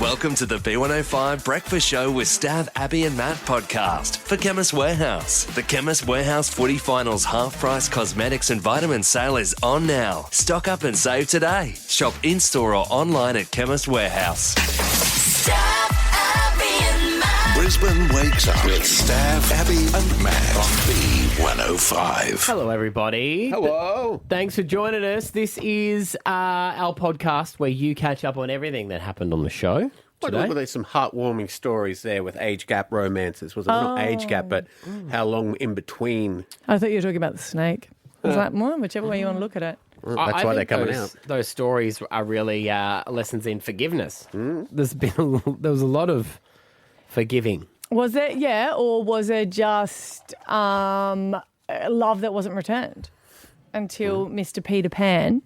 Welcome to the B105 Breakfast Show with Stav, Abby and Matt podcast for Chemist Warehouse. The Chemist Warehouse Footy Finals half-price cosmetics and vitamin sale is on now. Stock up and save today. Shop in-store or online at Chemist Warehouse. Stav, Abby and Matt. Brisbane wakes up with Stav, Abby and Matt on B105. Hello, everybody. Hello. Thanks for joining us. This is our podcast where you catch up on everything that happened on the show today. Well, there's some heartwarming stories there with age gap romances. Was it not age gap, but how long in between? I thought you were talking about the snake. I was like, well, whichever way you want to look at it. Well, that's why they're coming out. Those stories are really lessons in forgiveness. There was a lot of forgiving. Was it, or was it just love that wasn't returned until Mr. Peter Pan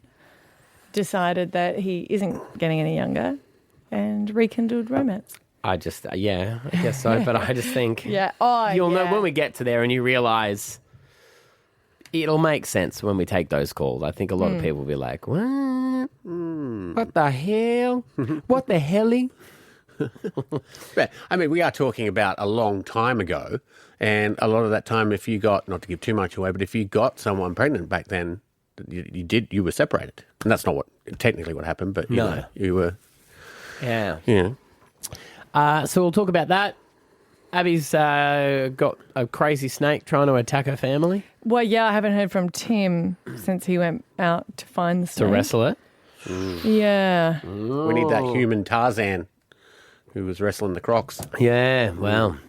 decided that he isn't getting any younger and rekindled romance? I guess so. But I just think you'll know when we get to there and you realise it'll make sense when we take those calls. I think a lot of people will be like, what? What the hell? What the helly? But, I mean, we are talking about a long time ago, and a lot of that time, if you got, not to give too much away, but if you got someone pregnant back then, you were separated. And that's not technically what happened, but you were. Yeah. Yeah. So we'll talk about that. Abby's got a crazy snake trying to attack her family. Well, I haven't heard from Tim since he went out to find the snake. To wrestle it. Yeah. We need that human Tarzan who was wrestling the crocs. Yeah, well,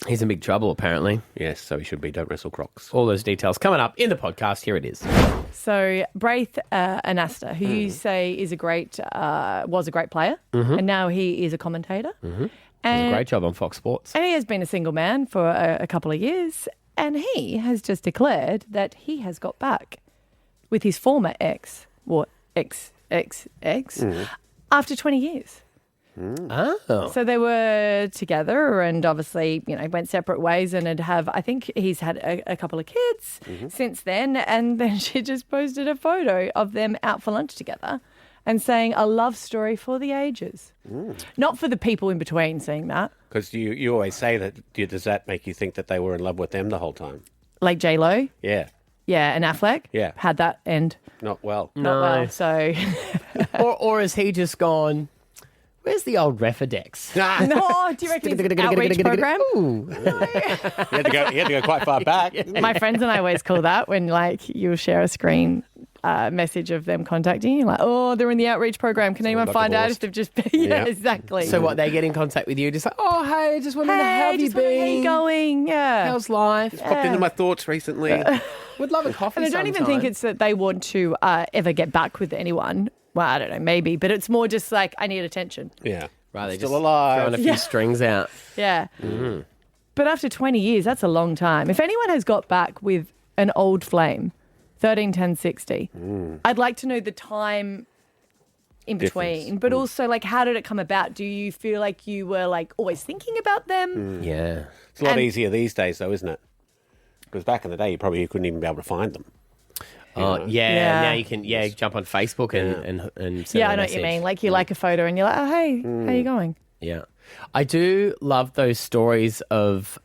he's in big trouble apparently. Yes, so he should be. Don't wrestle crocs. All those details coming up in the podcast. Here it is. So Braith Anasta, who you say is was a great player, and now he is a commentator. Does a great job on Fox Sports. And he has been a single man for a couple of years, and he has just declared that he has got back with his former ex, after 20 years. Oh. So they were together and obviously, went separate ways and I think he's had a couple of kids since then. And then she just posted a photo of them out for lunch together and saying a love story for the ages. Not for the people in between saying that. Because you always say that. Does that make you think that they were in love with them the whole time? Like J-Lo? Yeah. Yeah, and Affleck? Yeah. Had that end. Not well. Not well, so... or has he just gone, where's the old Refidex? No, do you reckon it's an outreach program? He had to go quite far back. My friends and I always call that when, you'll share a screen message of them contacting you, they're in the outreach program. Can anyone find out if they've just been... Yeah, exactly. So what, they get in contact with you, just like, oh, hey, just wondering how have you been? How you going? Yeah. How's life? Popped into my thoughts recently. Would love a coffee And I don't even think it's that they want to ever get back with anyone. Well, I don't know, maybe. But it's more just like, I need attention. Yeah. Right, they're Still just alive. throwing a few strings out. Yeah. But after 20 years, that's a long time. If anyone has got back with an old flame, 13, 10, 60, I'd like to know the time in between. But also, how did it come about? Do you feel like you were, always thinking about them? Yeah. It's a lot easier these days, though, isn't it? Because back in the day, you probably couldn't even be able to find them. Yeah. Now you can jump on Facebook and send Yeah, a I know message. what you mean. You like a photo and you're like, oh, hey, how you going? Yeah. I do love those stories of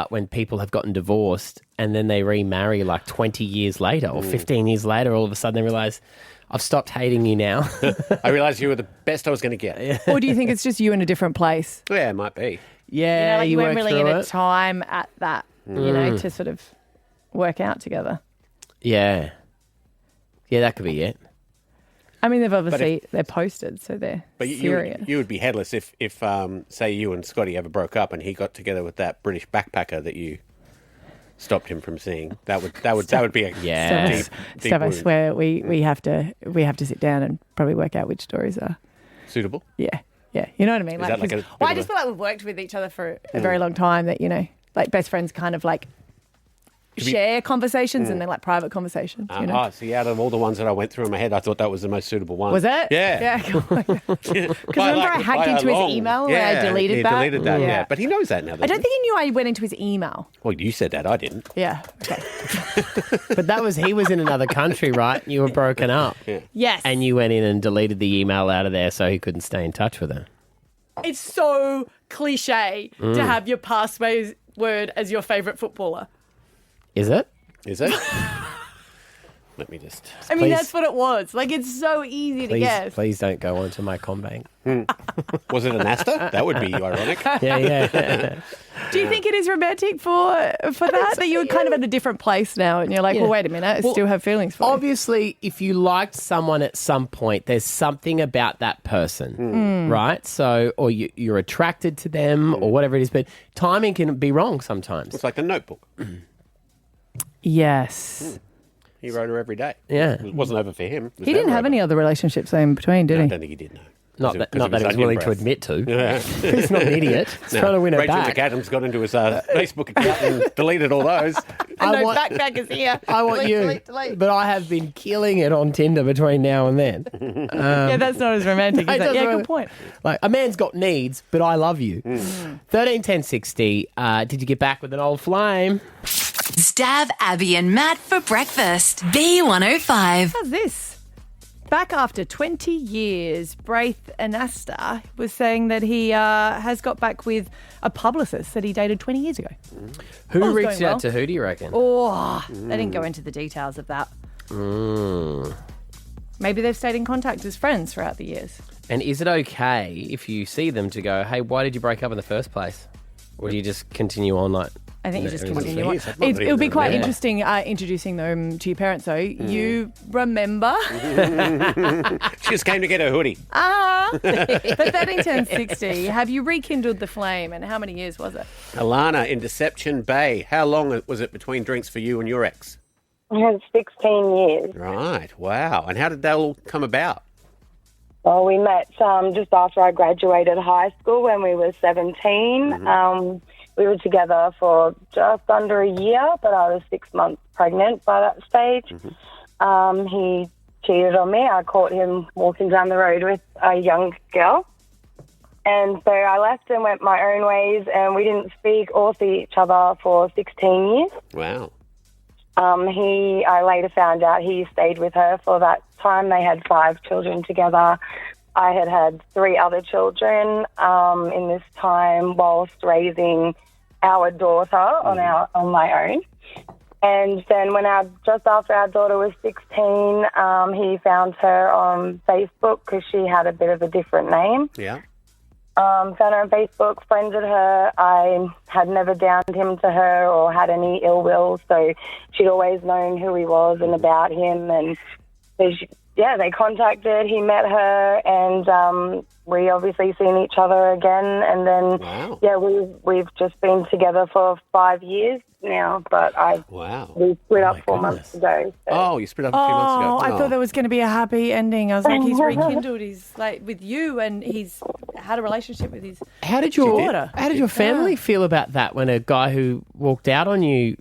when people have gotten divorced and then they remarry 20 years later or 15 years later, all of a sudden they realise, I've stopped hating you now. I realised you were the best I was going to get. Or do you think it's just you in a different place? Yeah, it might be. Yeah, you weren't work really in through a it. time at that, to sort of work out together. Yeah. Yeah, that could be it. I mean, they've obviously, they're posted, so they're serious. You would be headless if say, you and Scotty ever broke up and he got together with that British backpacker that you stopped him from seeing. That would be a deep Steph, I wound. swear we have to sit down and probably work out which stories are Suitable? Yeah, you know what I mean. Is that like a I just feel like we've worked with each other for a very long time. That best friends kind of share conversations and then private conversations. See, out of all the ones that I went through in my head, I thought that was the most suitable one. Was it? Yeah. Because remember I hacked into his email and I deleted that? Deleted that, yeah. But he knows that now, I don't think he knew I went into his email. Well, you said that. I didn't. Yeah. Okay. But he was in another country, right? You were broken up. Yeah. Yes. And you went in and deleted the email out of there so he couldn't stay in touch with her. it's so cliche to have your password as your favourite footballer. Is it? Is it? Let me just... I mean, that's what it was. Like, it's so easy to guess. Please don't go onto my Combank. Was it an Asta? That would be ironic. Yeah. Do you think it is romantic for that? That you're kind of at a different place now and you're like, well, wait a minute, I still have feelings for you. Obviously, if you liked someone at some point, there's something about that person, right? So, or you're attracted to them or whatever it is, but timing can be wrong sometimes. It's like a notebook. Yes. He wrote her every day. Yeah. It wasn't over for him. He didn't have any other relationships in between, did No, I he? don't think he did, no. Not that he was onion willing to breath. admit to. He's not an idiot. He's trying to win her Rachel back. McAdams got into his Facebook account and deleted all those. And no backpack is here. I want you. Delete. But I have been killing it on Tinder between now and then. Yeah, that's not as romantic. Is that? Yeah, good point. Like, a man's got needs, but I love you. 13 10 60. Did you get back with an old flame? Stab Abby and Matt for breakfast. B105. How's this? Back after 20 years, Braith Anasta was saying that he has got back with a publicist that he dated 20 years ago. Who All's reached going out well. to who, do you reckon? Oh, they didn't go into the details of that. Maybe they've stayed in contact as friends throughout the years. And is it okay if you see them to go, hey, why did you break up in the first place? Or do you just continue on like... I think you just everything's continue on. Jeez, I've not It'll be even quite there. interesting introducing them to your parents, though. You remember? She just came to get her hoodie. But 13 10 60, have you rekindled the flame and how many years was it? Alana in Deception Bay. How long was it between drinks for you and your ex? I had 16 years. Right. Wow. And how did that all come about? Well, we met just after I graduated high school when we were 17. We were together for just under a year, but I was 6 months pregnant by that stage. He cheated on me. I caught him walking down the road with a young girl. And so I left and went my own ways, and we didn't speak or see each other for 16 years. Wow. I later found out he stayed with her for that time. They had 5 children together. I had 3 other children in this time whilst raising our daughter on my own. And then just after our daughter was 16, he found her on Facebook because she had a bit of a different name. Yeah. Found her on Facebook, friended her. I had never downed him to her or had any ill will, so she'd always known who he was and about him. And so they contacted, he met her, and we obviously seen each other again. And then, we've just been together for 5 years now, but we split up 4 months ago. So. Oh, you split up a few months ago. I thought there was going to be a happy ending. I was like, he's rekindled. He's like with you, and he's had a relationship with his daughter. How did your family feel about that when a guy who walked out on you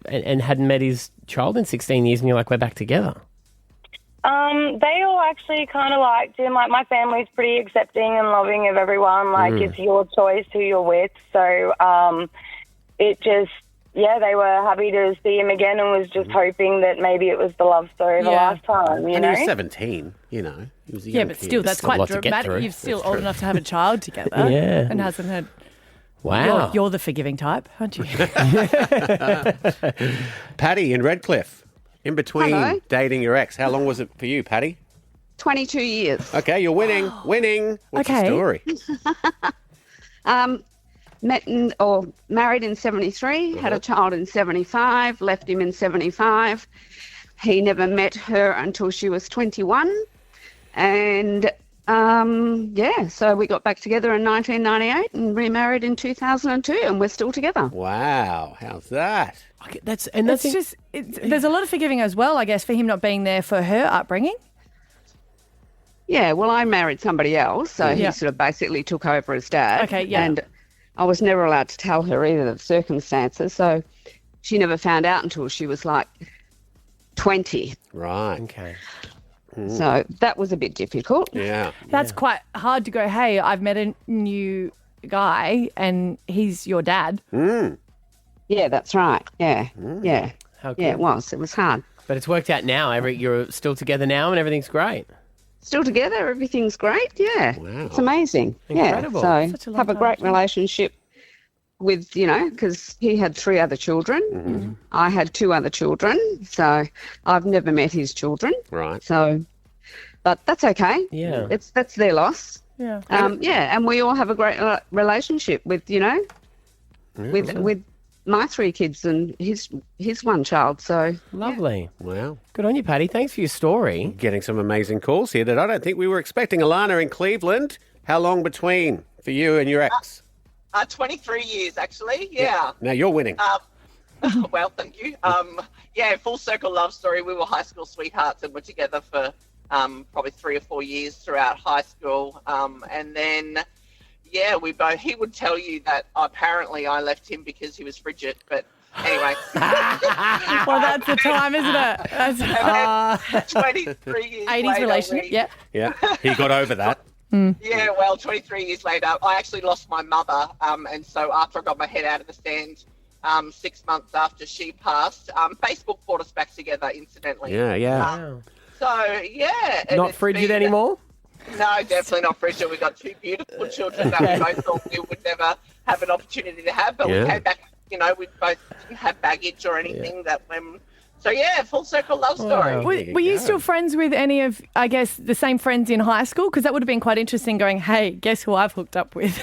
and hadn't met his child in 16 years and you're like, we're back together? They all actually kind of liked him. Like, my family's pretty accepting and loving of everyone. Like, it's your choice who you're with. So it just, they were happy to see him again and was just hoping that maybe it was the love story the last time, you And know? he was 17, you know. He was a young But kid. still, that's Still a quite lot to get through. dramatic. You're still old enough to have a child together. Yeah. And hasn't had... Wow. You're the forgiving type, aren't you? Patty in Redcliffe. In between Hello. dating your ex, how long was it for you, Patty? 22 years. Okay, you're winning. Winning. What's the Okay. story? Married in 73, had a child in 75, left him in 75. He never met her until she was 21. And, so we got back together in 1998 and remarried in 2002, and we're still together. Wow, how's that? Okay, there's a lot of forgiving as well, I guess, for him not being there for her upbringing. Yeah, well, I married somebody else, so he sort of basically took over as dad. Okay, yeah. And I was never allowed to tell her either of the circumstances, so she never found out until she was like 20. Right. Okay. So that was a bit difficult. Yeah. That's quite hard to go, hey, I've met a new guy and he's your dad. Yeah, that's right. Yeah, yeah. How good. Yeah, it was. It was hard. But it's worked out now. You're still together now and everything's great. still together. Everything's great. Yeah. Wow. It's amazing. Incredible. Yeah. Such a So long have a time. great relationship with, because he had 3 other children. Mm-hmm. I had 2 other children. So I've never met his children. Right. So, but that's okay. Yeah. That's their loss. Yeah. And we all have a great relationship with, with my 3 kids and his 1 child. So Lovely. Wow. Good on you, Patty. Thanks for your story. Getting some amazing calls here that I don't think we were expecting. Alana in Cleveland, how long between for you and your ex? 23 years, actually. Yeah. Now you're winning. Well, thank you. Full circle love story. We were high school sweethearts and were together for probably 3 or 4 years throughout high school. And then, he would tell you that apparently I left him because he was frigid. But anyway. Well, that's the time, isn't it? That's 23 years 80s later, relationship. Yeah. He got over that. 23 years later, I actually lost my mother. And so after I got my head out of the sand, 6 months after she passed, Facebook brought us back together, incidentally. Yeah. Not frigid anymore? No, definitely not frigid. We got 2 beautiful children that we both thought we would never have an opportunity to have, but we came back, we both didn't have baggage or anything that when... So, full circle love story. Were you still friends with any of, I guess, the same friends in high school? Because that would have been quite interesting going, hey, guess who I've hooked up with?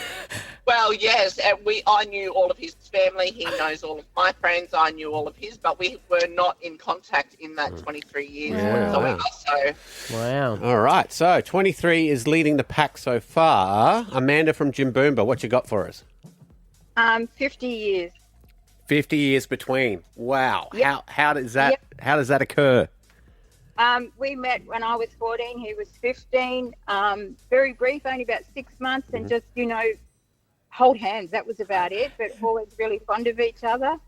Well, yes, and I knew all of his family. He knows all of my friends. I knew all of his, but we were not in contact in that 23 years whatsoever. Wow. All right. So 23 is leading the pack so far. Amanda from Jimboomba, what you got for us? 50 years. 50 years between. Wow. Yep. How does that occur? We met when I was 14. He was 15. Very brief, only about 6 months, and just, hold hands. That was about it, but always really fond of each other.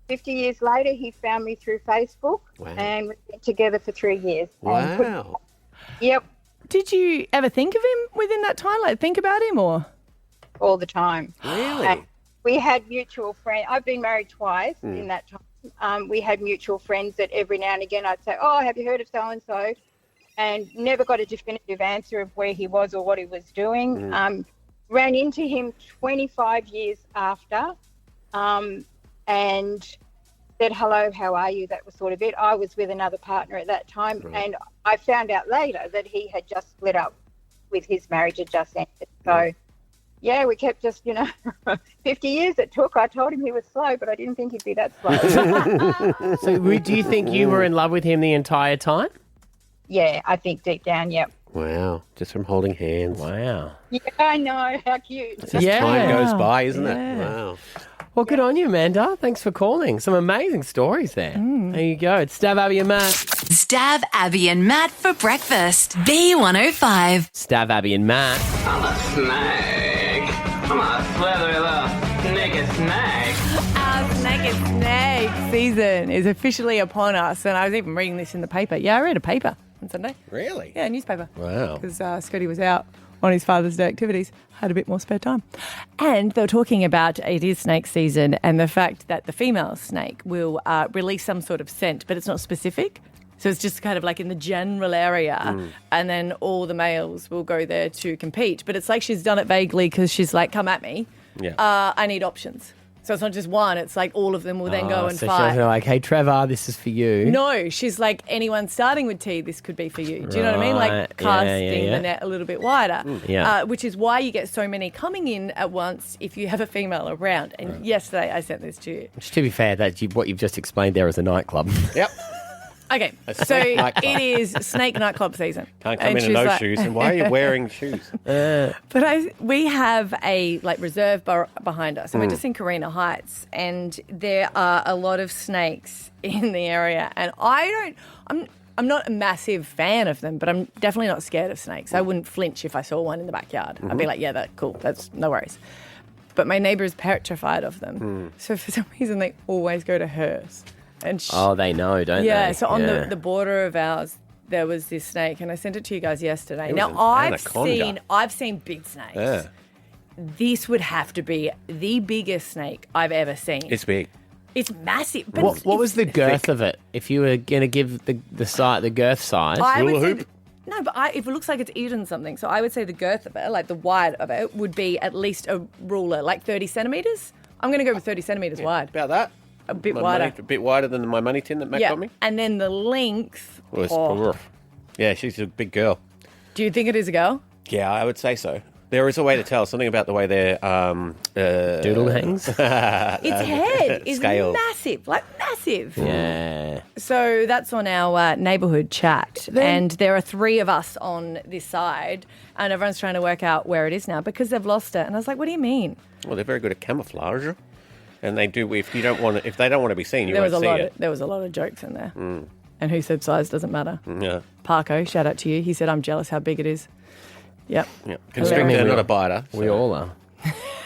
50 years later, he found me through Facebook, and we've been together for 3 years. Wow. Yep. Did you ever think of him within that time? Like, think about him or? All the time. Really? We had mutual friends. I've been married twice in that time. We had mutual friends that every now and again I'd say, oh, have you heard of so-and-so? And never got a definitive answer of where he was or what he was doing. Ran into him 25 years after and said, hello, how are you? That was sort of it. I was with another partner at that time. And I found out later that he had just split up with his marriage had just ended. So... Yeah, we kept just, 50 years it took. I told him he was slow, but I didn't think he'd be that slow. So do you think you were in love with him the entire time? Yeah, I think deep down, yep. Wow. Just from holding hands. Wow. Yeah, I know. How cute. Just time goes by, isn't it? Wow. Well, good on you, Amanda. Thanks for calling. Some amazing stories there. There you go. It's Stab, Abby and Matt. Stab Abby and Matt for breakfast. B105. Stab, Abby and Matt. I'm a snake. I'm a slithery little naked snake. Our naked snake season is officially upon us, and I was even reading this in the paper. Yeah, I read a paper on Sunday. Really? Yeah, a newspaper. Wow. Because Scotty was out on his Father's Day activities, had a bit more spare time. And they were talking about it is snake season and the fact that the female snake will release some sort of scent, but it's not specific. So it's just kind of like in the general area, and then all the males will go there to compete. But it's like she's done it vaguely because she's like, come at me. Yeah. I need options. So it's not just one. It's like all of them will then go and so fight. she's like, hey, Trevor, this is for you. No, she's like, anyone starting with T, this could be for you. Do you know what I mean? Like Right. casting Yeah. the net a little bit wider. Yeah. Which is why you get so many coming in at once if you have a female around. And yesterday I sent this to you. Which, to be fair, what you've just explained there is a nightclub. Yep. Okay, so snake nightclub. it is snake nightclub season. Can't come And in she's those like- shoes. And why are you wearing shoes? But we have a reserve bar behind us, and we're just in Carina Heights, and there are a lot of snakes in the area, and I'm not a massive fan of them, but I'm definitely not scared of snakes. I wouldn't flinch if I saw one in the backyard. I'd be like, yeah, that's cool. That's no worries. But my neighbour is petrified of them, so for some reason they always go to hers. And Oh, they know, don't they? yeah, so on the border of ours, there was this snake, and I sent it to you guys yesterday. It was Now an anaconda. I've seen big snakes. Yeah. This would have to be the biggest snake I've ever seen. It's big. It's massive. But What was the girth of it? If you were going to give the girth size, I would Hula say hoop? No, but if it looks like it's eaten something, so I would say the girth of it, like the wide of it, would be at least a ruler, like 30 centimetres. I'm going to go with 30 centimetres wide. About that. A bit wider. A bit wider than my money tin that Matt got me. And then the length. Yeah, she's a big girl. Do you think it is a girl? Yeah, I would say so. There is a way to tell. Something about the way their doodle hangs. Its head is scales. massive, like massive. Yeah. So that's on our neighbourhood chat. And there are 3 of us on this side. And everyone's trying to work out where it is now because they've lost it. And I was like, what do you mean? Well, they're very good at camouflage. And they do, if they don't want to be seen, you won't see it. There was a lot of jokes in there. And who said size doesn't matter? Yeah. Parko, shout out to you. He said, I'm jealous how big it is. Yep. Constrictor, not a biter. We all are.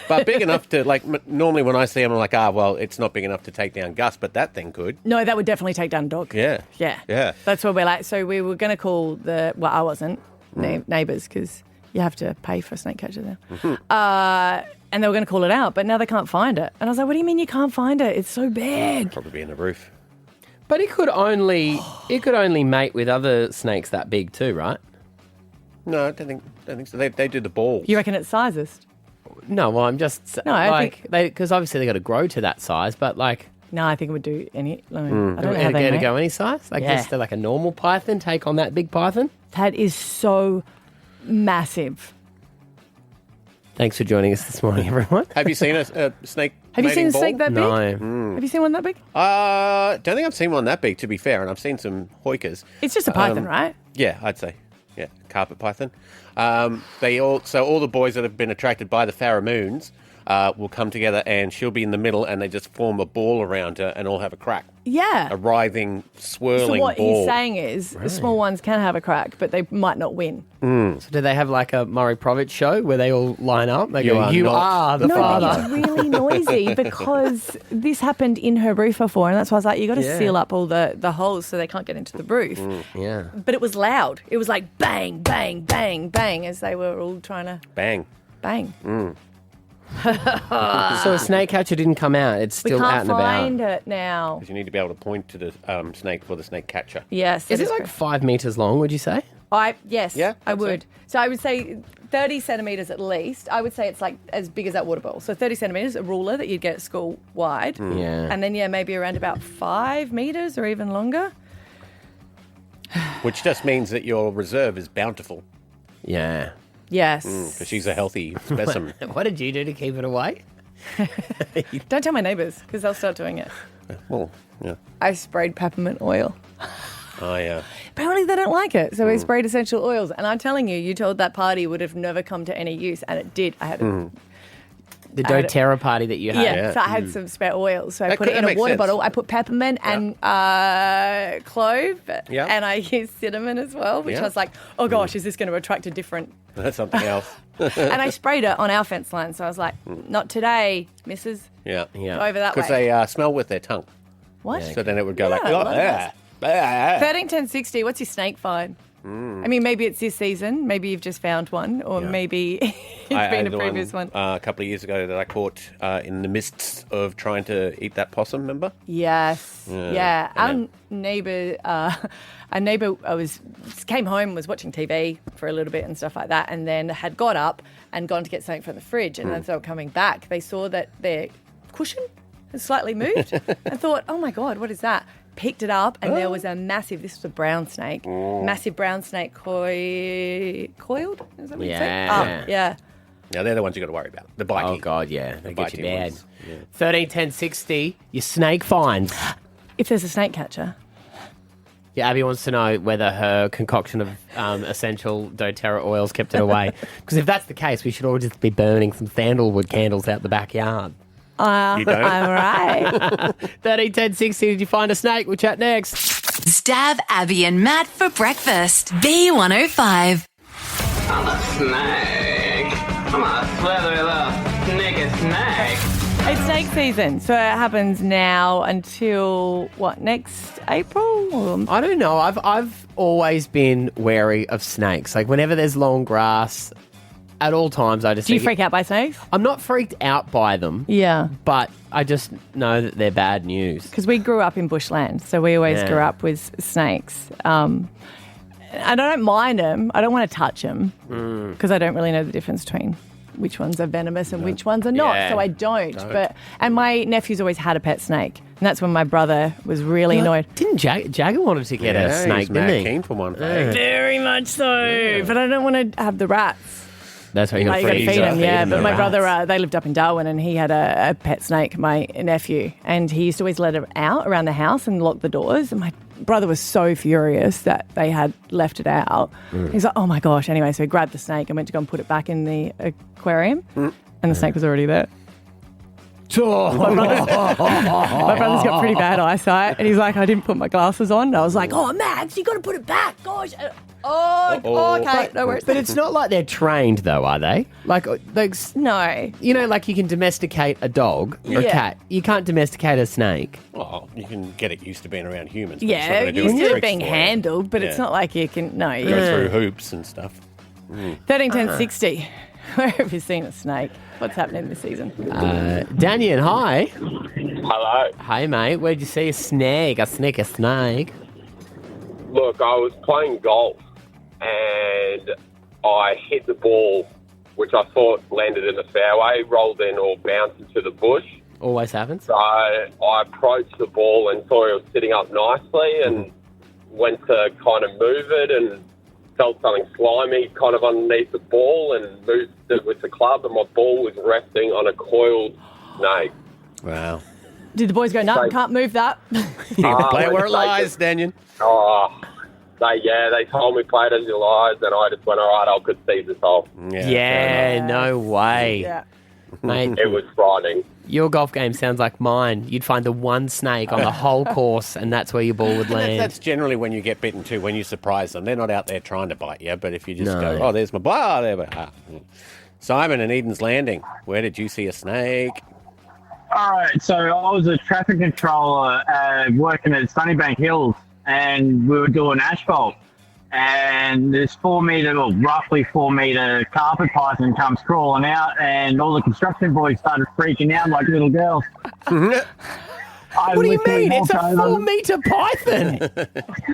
But big enough to, normally when I see them, I'm like, well, it's not big enough to take down Gus, but that thing could. No, that would definitely take down a dog. Yeah. Yeah. That's what we're like. So we were going to call I wasn't, neighbours, because you have to pay for a snake catcher there. And they were going to call it out, but now they can't find it. And I was like, what do you mean you can't find it? It's so big. Probably be in the roof. But it could only mate with other snakes that big too, right? No, I don't think so. They do the balls. You reckon it's sizest? No, well, I'm just because obviously they got to grow to that size, but no, I think it would do any. I don't know how they they go any size, just like a normal python take on that big python. That is so massive. Thanks for joining us this morning, everyone. Have you seen a snake? Have you seen a snake that big? No. Have you seen one that big? Don't think I've seen one that big, to be fair, and I've seen some hoikers. It's just a python, right? Yeah, I'd say. Yeah, carpet python. All the boys that have been attracted by the pheromones will come together, and she'll be in the middle, and they just form a ball around her and all have a crack. Yeah. A writhing, swirling ball. So what ball. he's saying is the small ones can have a crack, but they might not win. So do they have like a Murray Provich show where they all line up? They go, you are the father. It's really noisy because this happened in her roof before, and that's why I was like, you got to seal up all the holes so they can't get into the roof. Yeah. But it was loud. It was like bang, bang, bang, bang as they were all trying to bang. So a snake catcher didn't come out. It's still out and about. We can't find it now. Because you need to be able to point to the snake for the snake catcher. Yes. Is it like 5 metres long, would you say? Yes, yeah, I would. So I would say 30 centimetres at least. I would say it's like as big as that water bottle. So 30 centimetres, a ruler that you'd get at school wide. Yeah. And then, maybe around about 5 metres or even longer. Which just means that your reserve is bountiful. Yeah. Yes. Because she's a healthy specimen. What did you do to keep it away? Don't tell my neighbours because they'll start doing it. Well, yeah. I sprayed peppermint oil. Oh, yeah. Apparently they don't like it, so we sprayed essential oils. And I'm telling you told that party would have never come to any use, and it did. I had the doTERRA party that you had. Yeah, so I had some spare oils. So I put it in a water bottle. I put peppermint and clove, and I used cinnamon as well, which I was like, oh gosh, is this going to attract a different... That's something else. And I sprayed it on our fence line, so I was like, not today, missus. Yeah. Go over that way. Because they smell with their tongue. What? So then it would go 13 10 60, what's your snake find? I mean, maybe it's this season. Maybe you've just found one, or maybe it's been a previous one. A couple of years ago that I caught in the midst of trying to eat that possum, remember? Yes. Yeah. Our neighbour came home, was watching TV for a little bit and stuff like that, and then had got up and gone to get something from the fridge. And as they were coming back, they saw that their cushion had slightly moved and thought, oh my God, what is that? Picked it up, and there was a massive, this was a brown snake, massive brown snake coiled? Is that what you say? Yeah. Yeah, they're the ones you got to worry about. The biting. Oh, God, yeah. They get you biting bad. ones. Yeah. 13 10 60, your snake finds. If there's a snake catcher. Yeah, Abby wants to know whether her concoction of essential doTERRA oils kept it away. Because if that's the case, we should all just be burning some sandalwood candles out the backyard. You don't? I'm right. 13 10 60, did you find a snake? We'll chat next. Stab Abby and Matt for breakfast. B105. I'm a snake. I'm a slithery little sneaky snake. It's snake season, so it happens now until, next April? I don't know. I've always been wary of snakes. Like, whenever there's long grass, at all times, I just Do you freak out by snakes? I'm not freaked out by them. Yeah. But I just know that they're bad news. Because we grew up in bushland, so we always grew up with snakes. I don't mind them. I don't want to touch them because I don't really know the difference between which ones are venomous and which ones are not. Yeah. So I don't. And my nephew's always had a pet snake. And that's when my brother was really annoyed. Didn't Jagger wanted to get a snake, didn't he? Keen for one. Very much so. But I don't want to have the rats. That's how you're going to feed them, yeah. But my brother, they lived up in Darwin and he had a pet snake, my nephew, and he used to always let it out around the house and lock the doors. And my brother was so furious that they had left it out. He's like, oh my gosh. Anyway, so he grabbed the snake and went to go and put it back in the aquarium and the snake was already there. My brother's got pretty bad eyesight and he's like, I didn't put my glasses on. And I was like, oh, Max, you got to put it back. Gosh. Okay, no worries. But it's not like they're trained, though, are they? Like no. You know, like you can domesticate a dog or a cat. You can't domesticate a snake. Well, you can get it used to being around humans. Yeah, used to it being handled, but it's not like you can, no. Go through hoops and stuff. 13-10-60. Where have you seen a snake? What's happening this season? Daniel, hi. Hello. Hey, mate. Where'd you see a snake? A snake. Look, I was playing golf and I hit the ball, which I thought landed in the fairway, rolled in or bounced into the bush. Always happens. So I approached the ball and saw it was sitting up nicely and went to kind of move it and felt something slimy kind of underneath the ball and moved it with the club and my ball was resting on a coiled snake. Wow. Did the boys go, no, can't move that? Play it where it lies, Daniel. Oh, they told me play it as it lies and I just went, all right, I'll concede this hole. Yeah, no way. Yeah. Mate, It was frightening. your golf game sounds like mine. You'd find the one snake on the whole course and that's where your ball would land. That's generally when you get bitten too, when you surprise them. They're not out there trying to bite you, but if you just No. go, oh, there's my blah, there. Simon in Eden's Landing, where did you see a snake? All right, so I was a traffic controller working at Sunnybank Hills, and we were doing asphalt. And this roughly 4 metre carpet python comes crawling out, and all the construction boys started freaking out like little girls. What do you mean? It's a 4 metre python.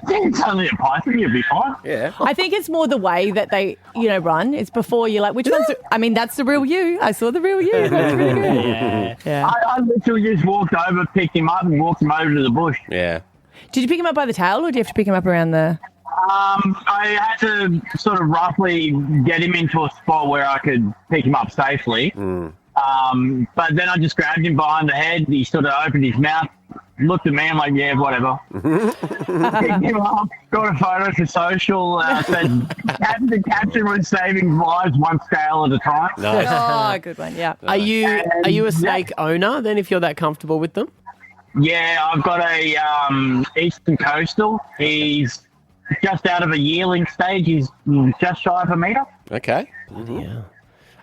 It's only a python, you'll be fine. Yeah. I think it's more the way that they, run. It's before you're like, which one's... I mean, that's the real you. I saw the real you. That's really good. Yeah. I literally just walked over, picked him up, and walked him over to the bush. Yeah. Did you pick him up by the tail or do you have to pick him up around the... I had to sort of roughly get him into a spot where I could pick him up safely. But then I just grabbed him behind the head. He sort of opened his mouth, looked at me, I'm like, yeah, whatever. Picked him up, got a photo for social, said the caption was saving lives one scale at a time. Nice. Oh, good one, yeah. Are you a snake owner then if you're that comfortable with them? Yeah, I've got a Eastern Coastal. He's just out of a yearling stage. He's just shy of a metre. Okay. Yeah.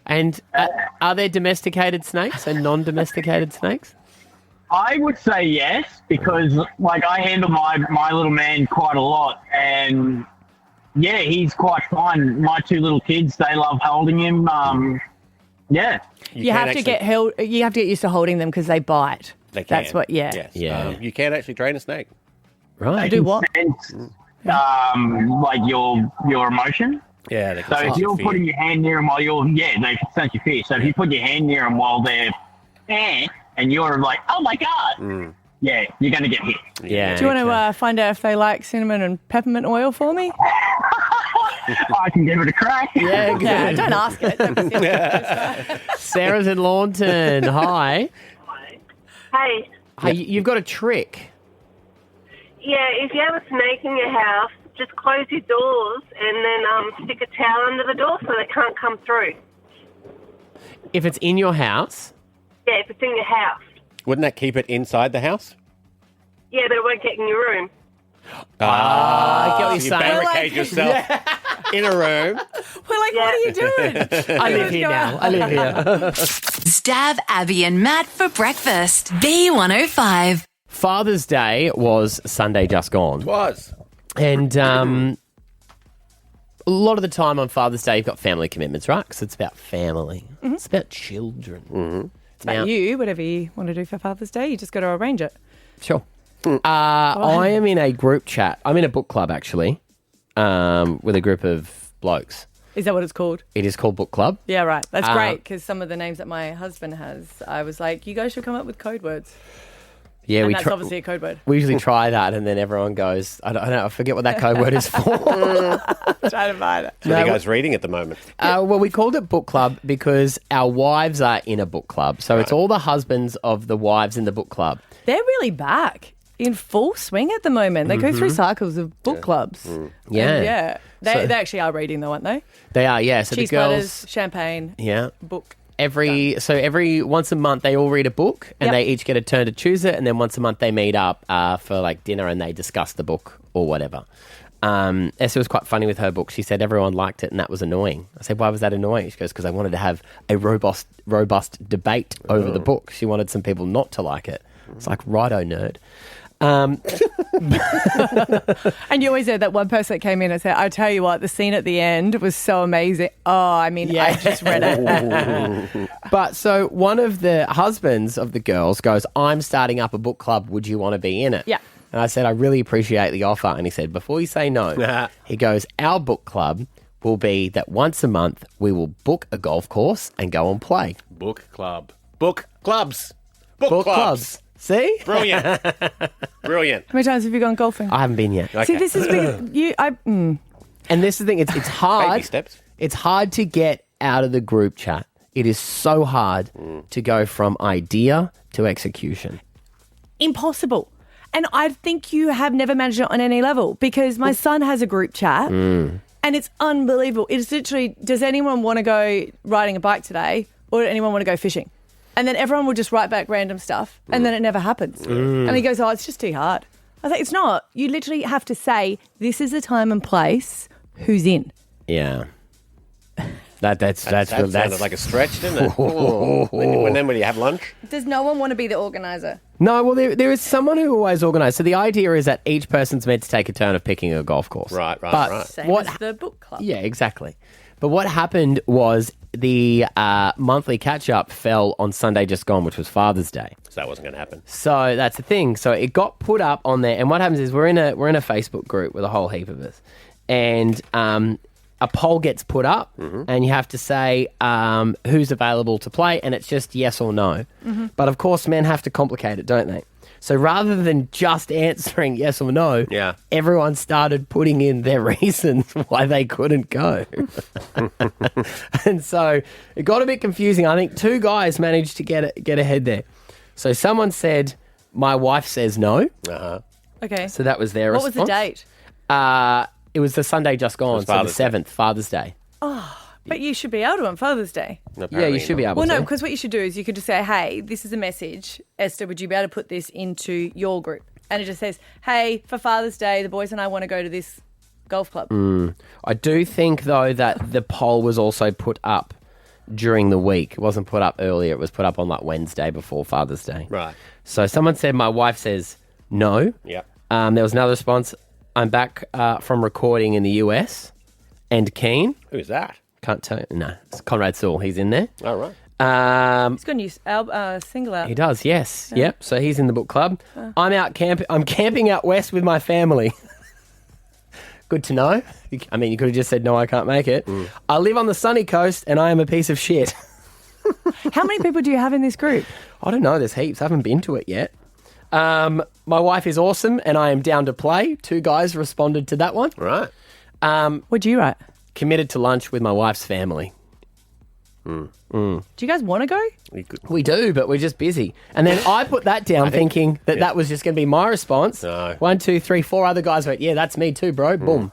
And are there domesticated snakes and non-domesticated snakes? I would say yes, because I handle my little man quite a lot, and yeah, he's quite fine. My two little kids, they love holding him. Yeah, You have to get used to holding them because they bite. They can. That's what. Yeah. Yes. Yeah. You can actually train a snake. Right. Do what? sense, your emotion. Yeah. They can So sense if you're your fear. putting your hand near them while they can sense your fear. So if you put your hand near them while they're and you're like, oh my God, yeah, you're going to get hit. Yeah. Do you want to find out if they like cinnamon and peppermint oil for me? I can give it a crack. Yeah, good. Yeah, don't ask it. Don't be silly. Sarah's in Lawnton. Hi. Hey, You've got a trick. yeah, if you have a snake in your house, just close your doors and then stick a towel under the door so they can't come through. If it's in your house, Yeah, if it's in your house. Wouldn't that keep it inside the house? Yeah, but it won't get in your room. I get what you're so you saying. barricade yourself in a room. We're like, what are you doing? I live here now. I live here. Stab Abby and Matt for breakfast. B105. Father's Day was Sunday just gone. It was. And a lot of the time on Father's Day, you've got family commitments, right? Because it's about family. It's about children. Mm-hmm. It's about you, whatever you want to do for Father's Day, you just got to arrange it. Sure. I am in a group chat. I'm in a book club, actually. with a group of blokes. Is that what it's called? It is called book club. Yeah, right. That's great because some of the names that my husband has, I was like, you guys should come up with code words. Yeah, and that's obviously a code word. We usually try that, and then everyone goes, I don't know, I forget what that code word is for. Trying to find it. What are you guys reading at the moment? Well, we called it book club because our wives are in a book club. So it's all the husbands of the wives in the book club. They're really back in full swing at the moment. They go through cycles of book clubs. Yeah. And yeah. They actually are reading though, aren't they? They are, yeah. So Cheese the girls... platters, champagne, book. Every once a month they all read a book and they each get a turn to choose it, and then once a month they meet up for like dinner and they discuss the book or whatever. Esther was quite funny with her book. She said everyone liked it and that was annoying. I said, why was that annoying? She goes, because I wanted to have a robust debate over the book. She wanted some people not to like it. It's like, righto, nerd. And you always had that one person that came in and said, I tell you what, the scene at the end was so amazing. Oh, I mean, I just read it. But so one of the husbands of the girls goes, I'm starting up a book club. Would you want to be in it? Yeah. And I said, I really appreciate the offer. And he said, before you say no, he goes, our book club will be that once a month we will book a golf course and go and play. Book club. Book clubs. Book clubs. See? Brilliant. Brilliant. How many times have you gone golfing? I haven't been yet. Okay. See, this is big. And this is the thing, it's hard. Baby steps. It's hard to get out of the group chat. It is so hard to go from idea to execution. Impossible. And I think you have never managed it on any level because my son has a group chat and it's unbelievable. It's literally, does anyone want to go riding a bike today or does anyone want to go fishing? And then everyone will just write back random stuff and then it never happens. And he goes, oh, it's just too hard. I was like, it's not. You literally have to say, this is the time and place, who's in. Yeah. That sounded like a stretch, didn't it? When do you have lunch? Does no one want to be the organiser? No, well, there is someone who always organises. So the idea is that each person's meant to take a turn of picking a golf course. Right. Same as the book club. Yeah, exactly. But what happened was the monthly catch-up fell on Sunday just gone, which was Father's Day. So that wasn't going to happen. So that's the thing. So it got put up on there, and what happens is we're in a Facebook group with a whole heap of us, and a poll gets put up, and you have to say who's available to play, and it's just yes or no. But of course, men have to complicate it, don't they? So rather than just answering yes or no, everyone started putting in their reasons why they couldn't go. And so it got a bit confusing. I think two guys managed to get ahead there. So someone said, my wife says no. Okay. So that was their response. What was the date? It was the Sunday just gone, so the 7th, Father's Day. Oh, but you should be able to on Father's Day. Yeah, you should be able to. Well, no, because what you should do is you could just say, hey, this is a message. Esther, would you be able to put this into your group? And it just says, hey, for Father's Day, the boys and I want to go to this golf club. I do think, though, that the poll was also put up during the week. It wasn't put up earlier. It was put up on like Wednesday before Father's Day. Right. So someone said, my wife says no. Yep. There was another response. I'm back from recording in the US and keen. Who's that? Can't tell you. No, it's Conrad Sewell. He's in there. Oh, right. He's got a new single out. He does, yes. Yeah. Yep. So he's in the book club. I'm camping out west with my family. Good to know. I mean, you could have just said, no, I can't make it. I live on the sunny coast and I am a piece of shit. How many people do you have in this group? I don't know. There's heaps. I haven't been to it yet. My wife is awesome and I am down to play. 2 guys responded to that one. Right. What'd you write? Committed to lunch with my wife's family. Do you guys want to go? We do, but we're just busy. And then I put that down thinking that was just going to be my response. No. 1, 2, 3, 4 other guys went, yeah, that's me too, bro. Boom.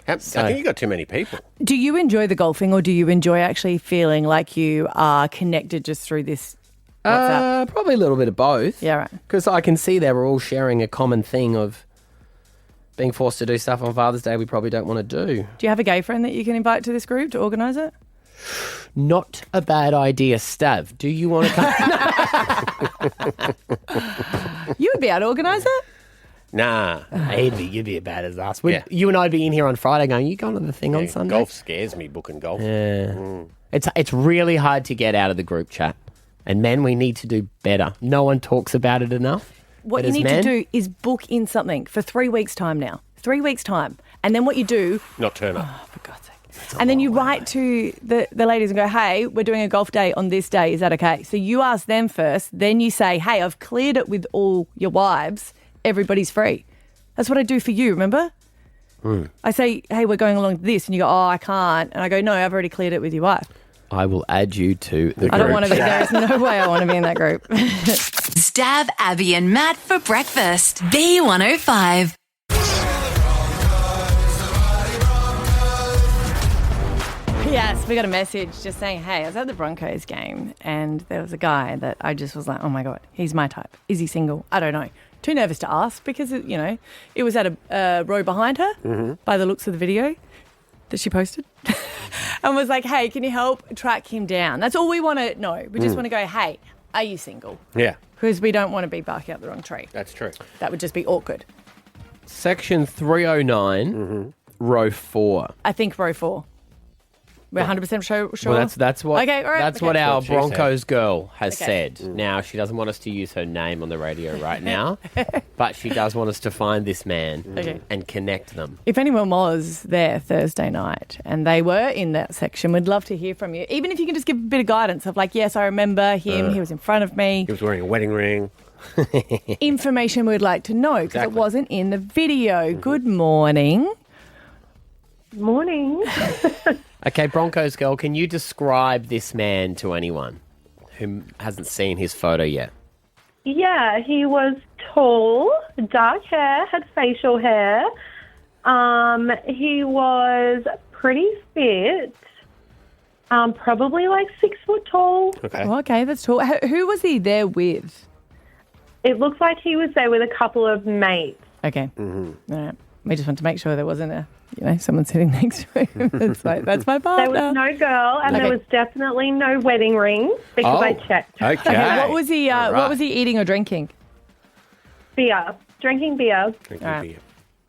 I think you got too many people. Do you enjoy the golfing or do you enjoy actually feeling like you are connected just through this WhatsApp? Probably a little bit of both. Yeah, right. Because I can see they were all sharing a common thing of being forced to do stuff on Father's Day we probably don't want to do. Do you have a gay friend that you can invite to this group to organise it? Not a bad idea, Stav. Do you want to come? You would be able to organise it? Nah. You'd be about as us. You and I'd be in here on Friday going, you going to the thing on Sunday? Golf scares me, booking golf. Yeah. It's really hard to get out of the group chat. And men, we need to do better. No one talks about it enough. What you need to do is book in something for 3 weeks' time now. 3 weeks' time. And then what you do, Not turn up. for God's sake. And then you write to the ladies and go, hey, we're doing a golf day on this day. Is that okay? So you ask them first. Then you say, hey, I've cleared it with all your wives. Everybody's free. That's what I do for you, remember? I say, hey, we're going along to this. And you go, oh, I can't. And I go, no, I've already cleared it with your wife. I will add you to the group. I don't want to be there. There's no way I want to be in that group. Stab Abby and Matt for breakfast. B105. Yes, we got a message just saying, hey, I was at the Broncos game and there was a guy that I just was like, oh my God, he's my type. Is he single? I don't know. Too nervous to ask because, it was at a row behind her by the looks of the video that she posted and was like, hey, can you help track him down? That's all we want to know. We just want to go, hey, are you single? Yeah. Because we don't want to be barking up the wrong tree. That's true. That would just be awkward. Section 309, row 4. I think row 4. We're 100% sure. Well, that's what. Okay, all right. That's what our That's what she Broncos girl has Okay. said. Now she doesn't want us to use her name on the radio right now, but she does want us to find this man and connect them. If anyone was there Thursday night and they were in that section, we'd love to hear from you. Even if you can just give a bit of guidance of like, yes, I remember him. He was in front of me. He was wearing a wedding ring. Information we'd like to know because it wasn't in the video. Good morning. Morning. Okay, Broncos girl, can you describe this man to anyone who hasn't seen his photo yet? Yeah, he was tall, dark hair, had facial hair. He was pretty fit. Probably like 6 foot tall. Okay. Oh, okay, that's tall. Who was he there with? It looks like he was there with a couple of mates. Okay. All right. We just want to make sure there wasn't someone sitting next to him. It's like, that's my partner. There was no girl, and there was definitely no wedding ring because I checked. Okay. What was he? All right. What was he eating or drinking? Beer. Drinking beer. Drinking All right.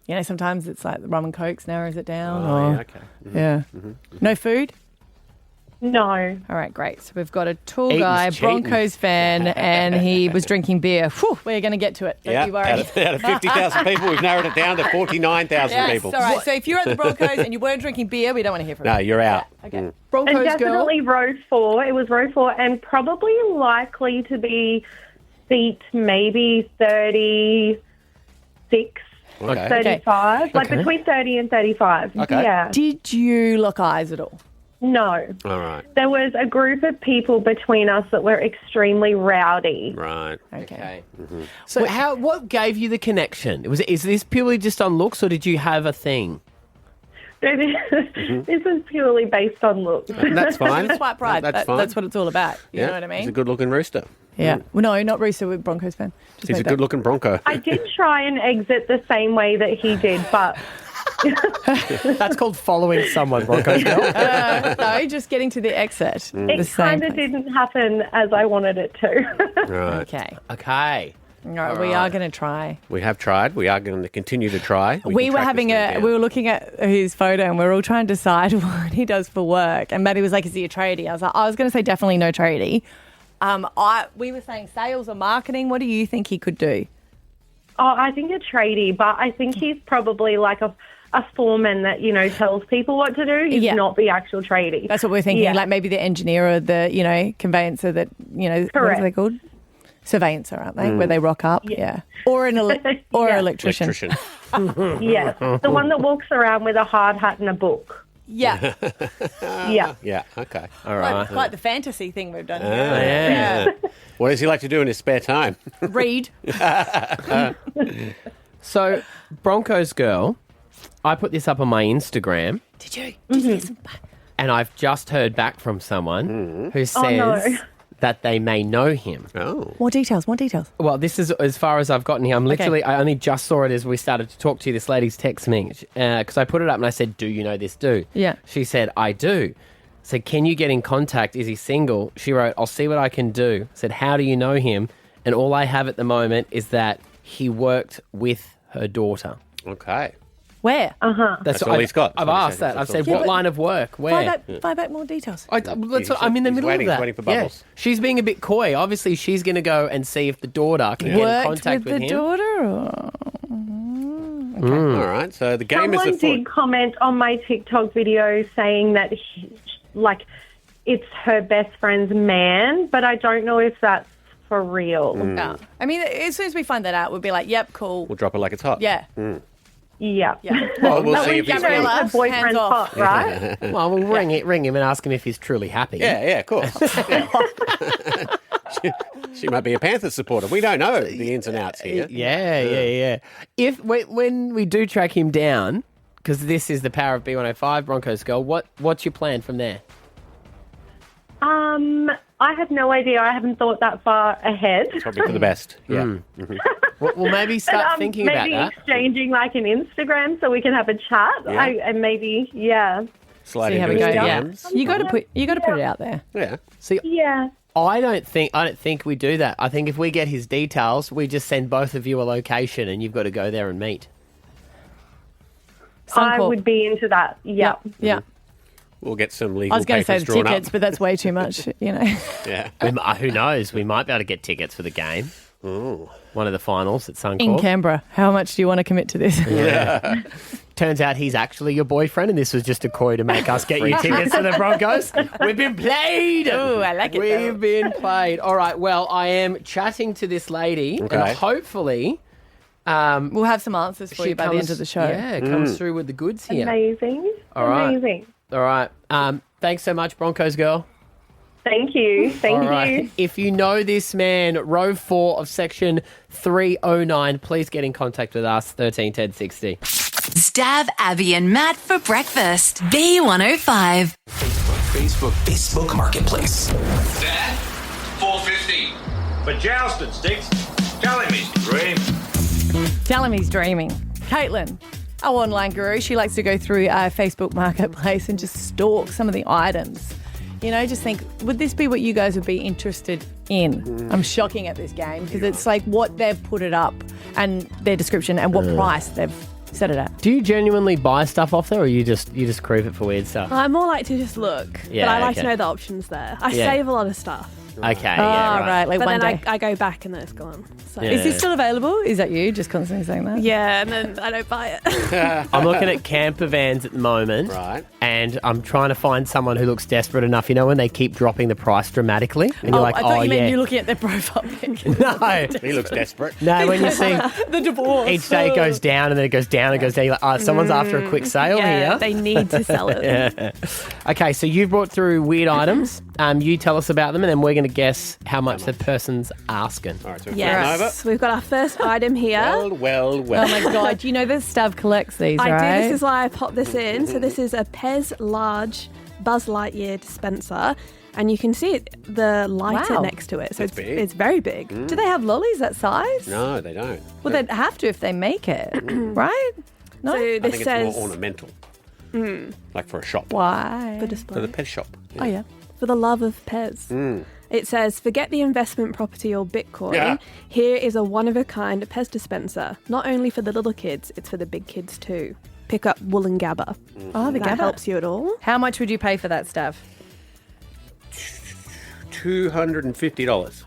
beer. Sometimes it's like the rum and cokes narrows it down. Oh, or, yeah, okay. Yeah. No food? No. All right, great. So we've got a tall Eating's guy, cheating. Broncos fan, and he was drinking beer. Whew, we're going to get to it. Don't you worry. Out of 50,000 people, we've narrowed it down to 49,000 Yes, people. all right. So if you're at the Broncos and you weren't drinking beer, we don't want to hear from you. No, you're out. Yeah, okay. And Broncos girl. definitely row 4. It was row 4 and probably likely to be seat maybe 36, Okay. 35. Like Okay. between 30 and 35. Okay. Yeah. Did you lock eyes at all? No. All right. There was a group of people between us that were extremely rowdy. Right. Okay. So what gave you the connection? Is this purely just on looks or did you have a thing? This is purely based on looks. And that's fine. That's white pride. That's fine. That's what it's all about. You know what I mean? He's a good-looking rooster. Yeah. Well, no, not Rooster, with Broncos fan. Just He's made a that. good-looking Bronco. I did try and exit the same way that he did, but That's called following someone, Broncos girl. No, just getting to the exit. The it same kind of place. didn't happen as I wanted it to. Right. Okay. Okay. All right, we are going to try. We have tried. We are going to continue to try. We can were track having this man down. we were looking at his photo and we were all trying to decide what he does for work. And Maddie was like, is he a tradie? I was going to say definitely no tradie. We were saying sales or marketing. What do you think he could do? Oh, I think a tradie, but I think he's probably like a foreman that, tells people what to do. He's not the actual tradie. That's what we're thinking. Yeah. Like maybe the engineer or the, conveyancer that, what Correct. are they called? Surveyancer, aren't they? Where they rock up. Yeah. Or an electrician. Electrician. Yes, the one that walks around with a hard hat and a book. Yeah. Yeah. Yeah, okay. All right. Quite the fantasy thing we've done here. Yeah. What does he like to do in his spare time? Read. So, Broncos girl, I put this up on my Instagram. Did you? Did you get some And I've just heard back from someone who says no. that they may know him. Oh. More details. Well, this is as far as I've gotten here. I only just saw it as we started to talk to you. This lady's text me because I put it up and I said, do you know this dude? Yeah. She said, I do. I said, can you get in contact? Is he single? She wrote, I'll see what I can do. I said, how do you know him? And all I have at the moment is that he worked with her daughter. Okay. Where? That's all he's got. I've That's all he asked said. that. I've That's said, all. what line of work? Where? Find out more details. I'm in the He's middle waiting, of that. he's waiting for bubbles. Yeah. She's being a bit coy. Obviously, she's going to go and see if the daughter can get in Worked contact with with the him. daughter? Or... All right. So the game Someone is afoot. did comment on my TikTok video saying that, it's her best friend's man, but I don't know if that's for real. Yeah. I mean, as soon as we find that out, we'll be like, yep, cool. We'll drop it like it's hot. Yeah. Yeah. Well, we'll see if he's her boyfriend's hot, right? Well, we'll ring him and ask him if he's truly happy. Yeah, of course. She might be a Panthers supporter. We don't know the ins and outs here. Yeah. If when we do track him down, because this is the power of B105, Broncos girl, what's your plan from there? I have no idea. I haven't thought that far ahead. It's probably for the best. Yeah. Well, maybe start thinking about that. Maybe exchanging like an Instagram so we can have a chat. Yeah. And maybe, Slide See how into we his go. DMs. You got to put it out there. Yeah. See, Yeah. I don't think we do that. I think if we get his details, we just send both of you a location and you've got to go there and meet. I would be into that. Yeah. Yeah. We'll get some legal I was going to say papers the drawn tickets, up. but that's way too much, Yeah. Who knows? We might be able to get tickets for the game. Ooh. One of the finals at Suncorp. In Canberra. How much do you want to commit to this? Yeah. Turns out he's actually your boyfriend and this was just a coy to make us get you tickets to the Broncos. We've been played. Oh, I like it. We've been played. All right, well, I am chatting to this lady and hopefully... we'll have some answers for you by the end of the show. Yeah, comes through with the goods here. Amazing. All right. Amazing. All right. Thanks so much, Broncos girl. Thank you. Thank All you. right. If you know this man, row 4 of section 309, please get in contact with us, 131060. Stab Abby and Matt for breakfast. B105. Facebook Marketplace. Dad, $4.50. For jousting sticks, tell him he's dreaming. Tell him he's dreaming. Caitlin, our online guru, she likes to go through our Facebook Marketplace and just stalk some of the items. You know, just think, would this be what you guys would be interested in? I'm shocking at this game because it's like what they've put it up and their description and what price they've set it at. Do you genuinely buy stuff off there or you just creep it for weird stuff? I more like to just look, Yeah, but I like okay. to know the options there. I Yeah. save a lot of stuff. Okay, right. Like but one then day. I go back and then it's gone. So. Is this still available? Is that you just constantly saying that? Yeah, and then I don't buy it. I'm looking at camper vans at the moment. Right. And I'm trying to find someone who looks desperate enough, you know, when they keep dropping the price dramatically. And you're like, I thought you meant yeah. you're looking at their profile pic. No. He looks desperate. No, when you see The divorce. each day it goes down and then it goes down and goes down, you're like, oh, someone's after a quick sale yeah, here. they need to sell it. Yeah. Okay, so you've brought through weird items. You tell us about them and then we're going to guess how much the person's asking. All right, so Yes, we've got our first item here. Well. Oh my God. You know that Stav collects these, I right? do. This is why I popped this in. So this is a Pez Large Buzz Lightyear dispenser. And you can see it, the lighter Wow. next to it. So It's big. it's very big. Do they have lollies that size? No, they don't. Well, they'd have to if they make it, right? No. So I this think says it's more ornamental. Like for a shop. Why? for display. For the pet shop. Oh, yeah. For the love of Pez. It says, forget the investment property or Bitcoin. Yeah. Here is a one-of-a-kind Pez dispenser. Not only for the little kids, it's for the big kids too. Pick up Wool and Gabba. Oh, the That Gabba. helps you at all. How much would you pay for that, Stav? $250.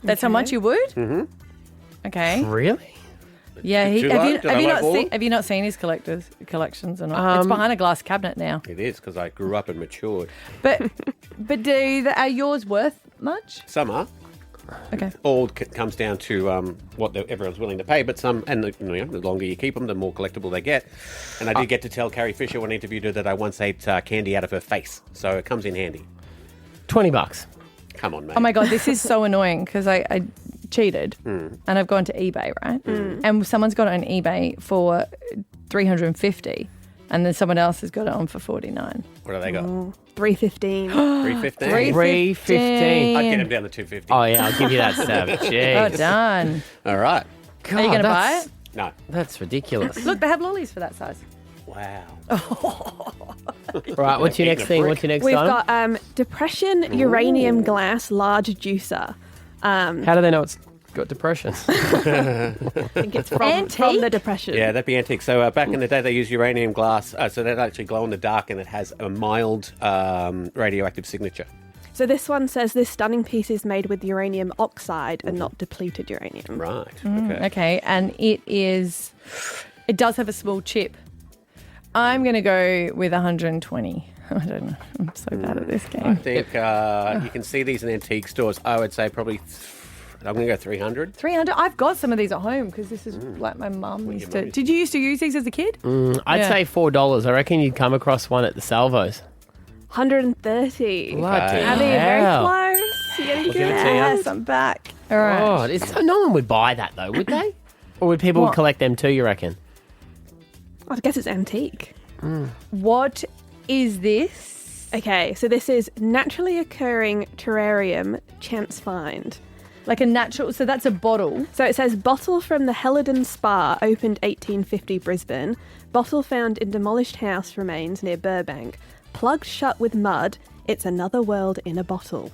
That's how much you would? Mm-hmm. Okay. Really? Yeah. Too low? Did I lowball? Have you not seen his collections or not? It's behind a glass cabinet now. It is because I grew up and matured. But are yours worth much? Some are. Okay. All comes down to what everyone's willing to pay, but some, and the longer you keep them, the more collectible they get. And I did get to tell Carrie Fisher when I interviewed her that I once ate candy out of her face, so it comes in handy. $20. Come on, mate. Oh my God, this is so annoying because I cheated and I've gone to eBay, right? And someone's got it on eBay for $350 and then someone else has got it on for $49. What do they got? $315. $315? $315. I'd get him down to $250. Oh, yeah, I'll give you that, Stav. Oh, Jeez. done. All right. Are you going to buy that's- it? No. That's ridiculous. Look, they have lollies for that size. Wow. Right, what's your next thing? What's your next We've item? got Depression Uranium Glass Large Juicer. How do they know it's got depression? I think it's from the Depression. Yeah, that'd be antique. So back in the day, they used uranium glass, so they'd actually glow in the dark, and it has a mild radioactive signature. So this one says this stunning piece is made with uranium oxide and not depleted uranium. Right. Okay, and it is It does have a small chip. I'm going to go with 120. I don't know. I'm so bad at this game. I think you can see these in antique stores. I would say probably, I'm going to go 300. 300? I've got some of these at home because this is like my mum used to. Did you used to use these as a kid? I'd say $4. I reckon you'd come across one at the Salvos. 130. Bloody Abby, very hell. close. You're getting good. Yes, I'm back. All right. God, no one would buy that though, would they? Or would people What? collect them too, you reckon? I guess it's antique. What is this? Okay, so this is naturally occurring terrarium chance find. Like a natural, so that's a bottle. So it says bottle from the Helidon Spa, opened 1850 Brisbane. Bottle found in demolished house remains near Burbank. Plugged shut with mud, it's another world in a bottle.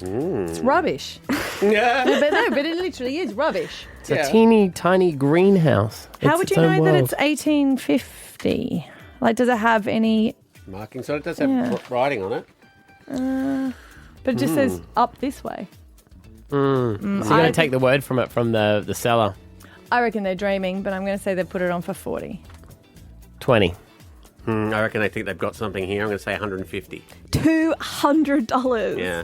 It's rubbish. Yeah. but it literally is rubbish. It's a teeny tiny greenhouse. How It's would its you own know that world. it's 1850? Like, does it have any? Marking, so it does have writing on it. But it just says up this way. So you're going to take the word from it from the seller. I reckon they're dreaming, but I'm going to say they put it on for 40. 20. I reckon they think they've got something here. I'm going to say 150. $200. Yeah.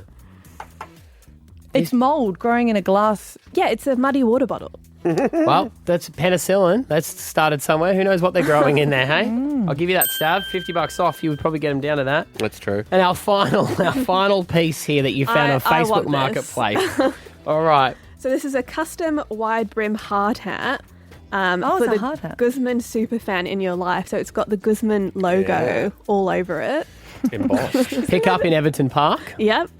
It's mould growing in a glass. Yeah, it's a muddy water bottle. Well, that's penicillin. That's started somewhere. Who knows what they're growing in there, hey? I'll give you that, Stav. $50 off. You would probably get them down to that. That's true. And our final piece here that you found on I Facebook want this. Marketplace. All right. So this is a custom wide brim hard hat. it's for a the hard hat. Guzman superfan in your life. So it's got the Guzman logo all over it. Embossed. Pick up in Everton Park. Yep.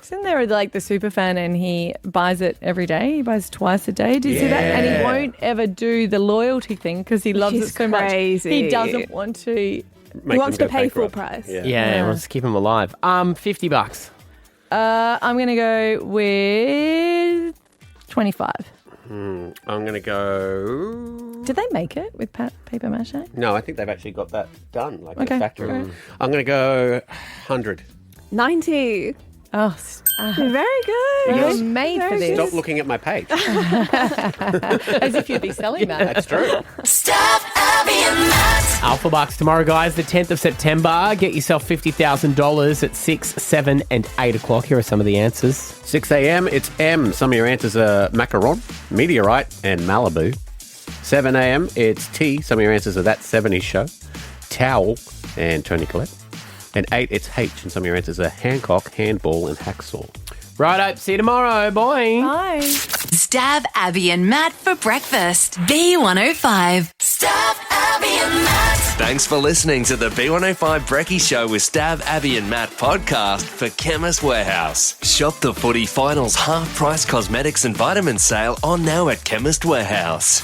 Isn't there like the super fan and he buys it every day? He buys twice a day. Did you see that? And he won't ever do the loyalty thing because he loves it so crazy. much. He doesn't want to. He wants to pay full price. Yeah, he wants to keep them alive. $50. I'm going to go with 25. I'm going to go... Did they make it with paper mache? No, I think they've actually got that done, like Okay, the factory. all right. I'm going to go 100. 90. Oh, very good. You're made for this. Stop looking at my page. As if you'd be selling that. That's true. Stav, Abby, and Matt. Alpha Bucks tomorrow, guys, the 10th of September. Get yourself $50,000 at 6, 7 and 8 o'clock. Here are some of the answers. 6 a.m, it's M. Some of your answers are macaron, meteorite, and Malibu. 7 a.m, it's T. Some of your answers are That 70s Show, Towel, and Tony Collette. And 8, it's H. And some of your answers are Hancock, Handball, and Hacksaw. Righto, see you tomorrow. Bye. Bye. Stav, Abby, and Matt for breakfast. B105. Stav, Abby, and Matt. Thanks for listening to the B105 Brekkie Show with Stav, Abby and Matt podcast for Chemist Warehouse. Shop the footy finals half-price cosmetics and vitamin sale on now at Chemist Warehouse.